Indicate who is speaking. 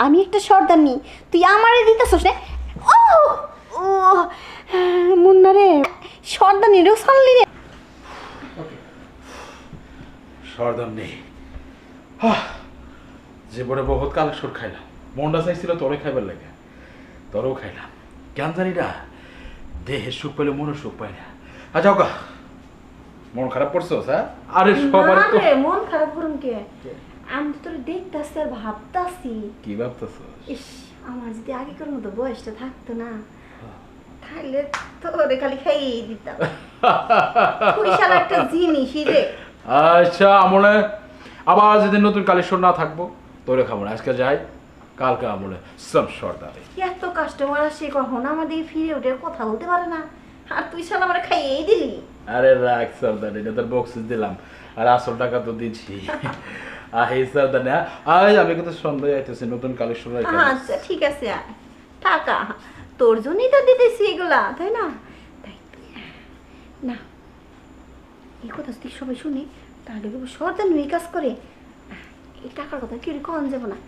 Speaker 1: আমি একটা সর্দারনি, তুই আমারে দিতেছস রে। ও ও মুন্না রে, সর্দারনি রেও ছাড়লি রে।
Speaker 2: সর্দার নেই, জীবনে বহুত কালেকশন খাইলাম, মনটা চাইছিল তোরে খাইবার লাগে, তোরও খাইলাম। কেন জানি না, দেহের সুখ পেলে মনের সুখ পাই না। আচ্ছা ওকা, মন খারাপ করছো স্যার? আরে সবার তো
Speaker 1: মন খারাপ করুন কে, আমি তো তোরে দেখতাছি আর ভাবতাছি।
Speaker 2: কি ভাবতেছো?
Speaker 1: ইস, আমার যদি আগেকার মতো বয়সটা থাকতো না, তাহলে তোরে খালি খাইয়ে দিতাম। বিশাল একটা জিনিসই রে।
Speaker 2: আচ্ছা আমলে আবার যেদিন নতুন কালেকশন না থাকবো তোরে খাবো না, আজকে যাই, কালকে আমলে সব সর্দারে।
Speaker 1: এত কাস্টমার আসে, কখন আমাদের ফিরে উঠে কথা বলতে পারে না, আর তুই শালা আমার খাইয়েই দিলি।
Speaker 2: আরে রাখ সর্দার, এটা তোর বক্সিস দিলাম, আর আসল টাকা তো দিচ্ছি। এই সর্দার না, আজ আমি কিন্তু সন্ধ্যায় আইতেছি নতুন কালেকশন।
Speaker 1: আচ্ছা ঠিক আছে, টাকা তোর জন্যই তো দিতেছি এগুলা, তাই না? তাই না, এই কথা যদি সবাই শুনি তাহলে সর্দার নই কাজ করে, এই টাকার কথা কেউ কম যাবো না।